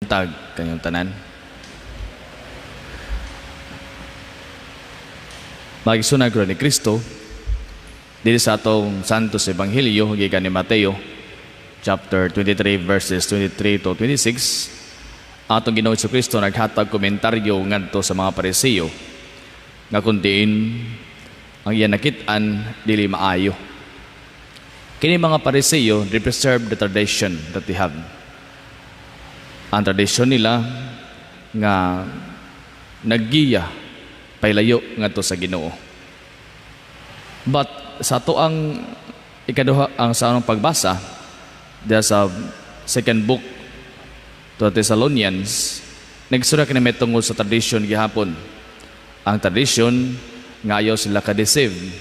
Tag kanyang tanan. Magisunag ko ni Kristo dito sa atong Santos Ebanghelyo gikan ni Mateo chapter 23 verses 23 to 26. Atong Ginoo Hesus Kristo naghatag komentaryo ngadto sa mga Pariseo nga kun diin ang iya nakit-an dili maayo. Kini mga Pariseo, they preserve the tradition that they have. Ang tradisyon nila nga naggiya paylayo ngadto sa Ginoo. But sa ato ang ikaduha ang sa anong pagbasa diya sa second book to the Thessalonians, nagsura kini may tungod sa tradisyon gihapon. Ang tradisyon nga ayaw sila ka-deceive.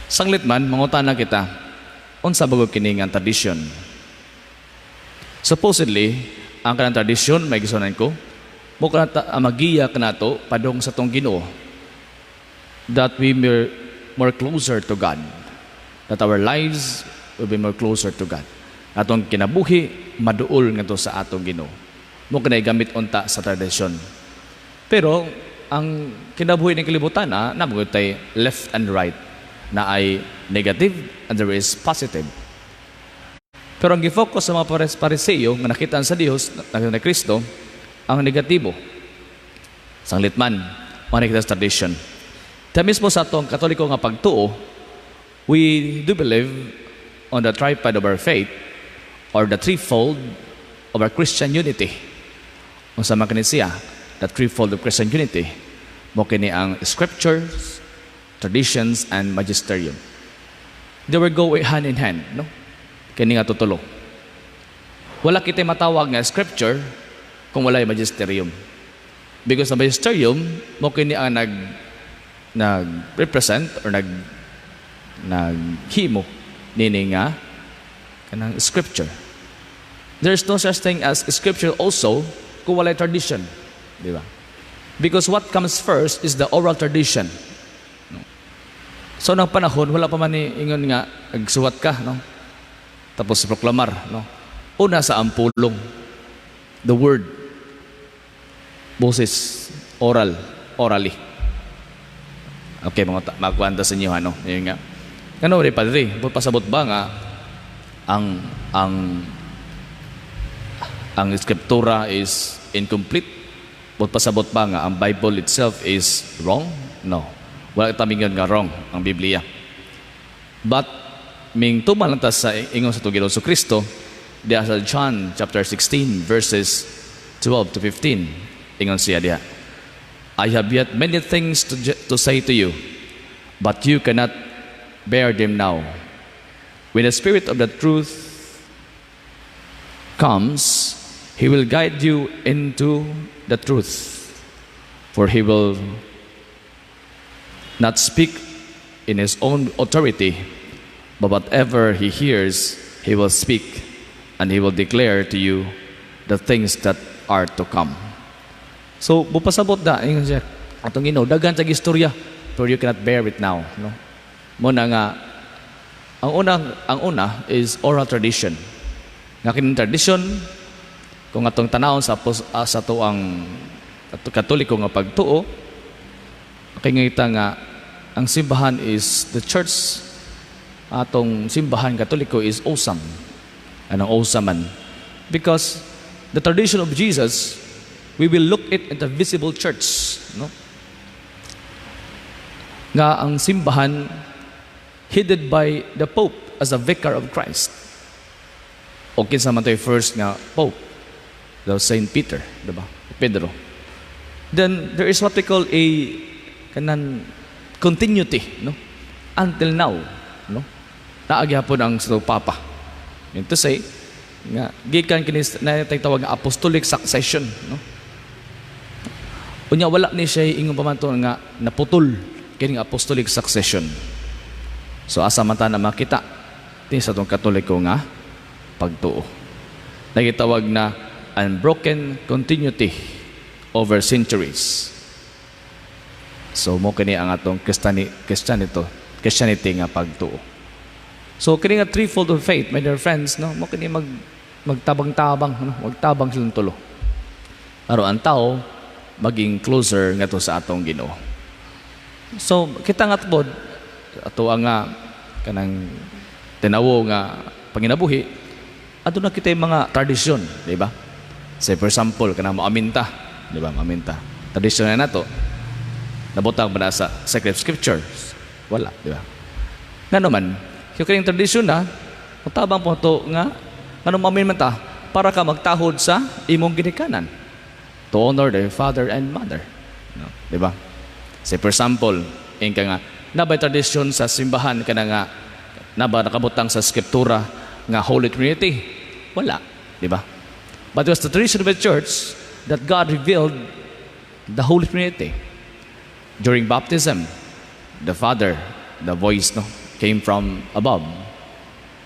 Sanglit man mangutana kita, unsa bagog kini nga tradisyon? Supposedly, ang kanang tradisyon, may gisunan ko, mukha magiya ka na ito padong sa tong Ginoo, that we more closer to God, that our lives will be more closer to God. Atong kinabuhi, maduol nga to sa atong Ginoo. Mukha na gamit unta sa tradisyon. Pero, ang kinabuhi ng kalibutan, naman tayo left and right, na ay negative and there is positive. Pero ang gifocus sa mga Pariseo nga nakitaan sa Dios, nakita ni Kristo, ang negatibo. Sanglit man, mga nakita sa tradition. Kaya mismo sa itong Katoliko nga pagtuo, we do believe on the tripod of our faith or the threefold of our Christian unity. Kung sa mga kanisiya, the threefold of Christian unity, mo kini ang scriptures, traditions, and magisterium. They will go hand in hand, no? Kini nga tutulo. Wala kita matawag nga scripture kung wala yung magisterium. Because the magisterium, mo kini ang nag-represent or naghimo nini nga kanang scripture. There's no such thing as scripture also kung wala tradition. Di ba? Because what comes first is the oral tradition. So, nang panahon, wala pa man ingon nga, agsuwat ka, no? Tapos proklamar, no? Una sa ampulong, the word, boses, orally. Okay, mga magkwanta sa inyo, ano? Yun nga. Ano rin, Padre, pasabot ba nga ang scriptura is incomplete? Pasabot ba nga ang Bible itself is wrong? No. Wala tamingan nga wrong ang Biblia. But ming tumalantas sa ingon sa Ginoo sa Kristo diya sa John chapter 16 verses 12 to 15, ingon siya diya, I have yet many things to say to you, but you cannot bear them now. When the Spirit of the truth comes, He will guide you into the truth, for He will not speak in His own authority, but whatever He hears, He will speak, and He will declare to you the things that are to come. So, bupasabot da, ingon siya, atong Ginoo, daghan sa istorya, pero you cannot bear it now. No? Muna nga, ang una is oral tradition. Nga kinang tradition, kung atong tanawon sa to ang Katoliko nga pagtuo, makingita nga, ang simbahan is the church. Atong simbahan Katoliko is awesome. Anong awesome man? Because the tradition of Jesus, we will look it in the visible church, no? Nga ang simbahan headed by the Pope as a vicar of Christ. Okay sa man tayo first nga Pope, the Saint Peter, diba? Pedro. Then there is what we call a continuity, no? Until now, no? Naagyapon ang sa Papa. Mean to say, nga gikan kini na tawag nga apostolic succession, no? Unya wala ni siya ingon pamanton nga naputol kini apostolic succession. So asa man ta na makita tin sa tong Katoliko nga pagtuo. Nagitawag na unbroken continuity over centuries. So mo kini ang atong Christianity nga pagtuo. So kini nga threefold of faith, my dear friends, no, mo kini magtabang-tabang, magtabang silang tulo. Aron ang tao maging closer nga to sa atong Ginoo. So kita nga pod ato nga kanang tinawo nga panginabuhi, ato na kita yung mga tradisyon, di ba? Say for example, kanang maaminta, di ba? Maaminta. Tradisyon na nato, nabutang ba na sa sacred scriptures? Wala, di ba? Nga naman, yung kanyang tradisyon na, matabang po ito nga, anong maaminta, para ka magtahod sa imong ginikanan. To honor their father and mother. No? Di ba? Say for example, yung nga, nabay tradisyon sa simbahan ka na nga, naba nakabutang sa skriptura nga Holy Trinity? Wala, di ba? But it was the tradition of the church that God revealed the Holy Trinity. During baptism, the Father, the voice came from above.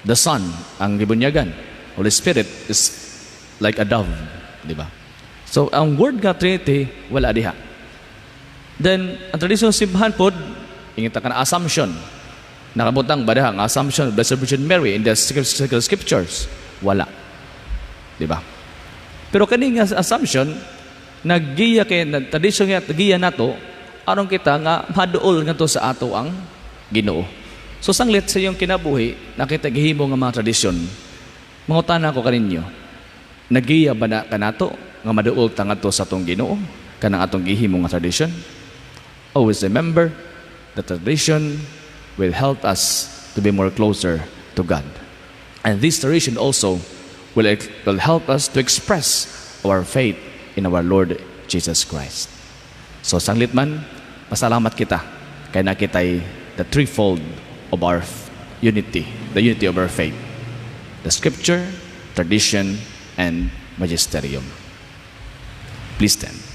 The Son, ang gibunyagan. Holy Spirit is like a dove, di ba? So, ang word nga Trinity, wala diha. Then, ang tradition ng simbahan po, ingita ka na assumption. Nakabutang ba ang assumption of Blessed Virgin Mary in the sacred scriptures? Wala. Di ba? Pero kaning assumption, naggiya kay tradisyon nga giya nato, aron kita nga maduol nga to sa ato ang Ginoo. So sanglit sa iyong kinabuhi, nakita gihimo nga mga tradisyon. Mangutana ko kaninyo, nagiya ba na kanato nga maduol ta ngadto sa atong Ginoo kanang atong gihimo nga tradisyon? Always remember, the tradition will help us to be more closer to God. And this tradition also will help us to express our faith in our Lord Jesus Christ. So sanglit man, pasalamat kita kay nakitay the threefold of our unity, the unity of our faith. The scripture, tradition, and magisterium. Please stand.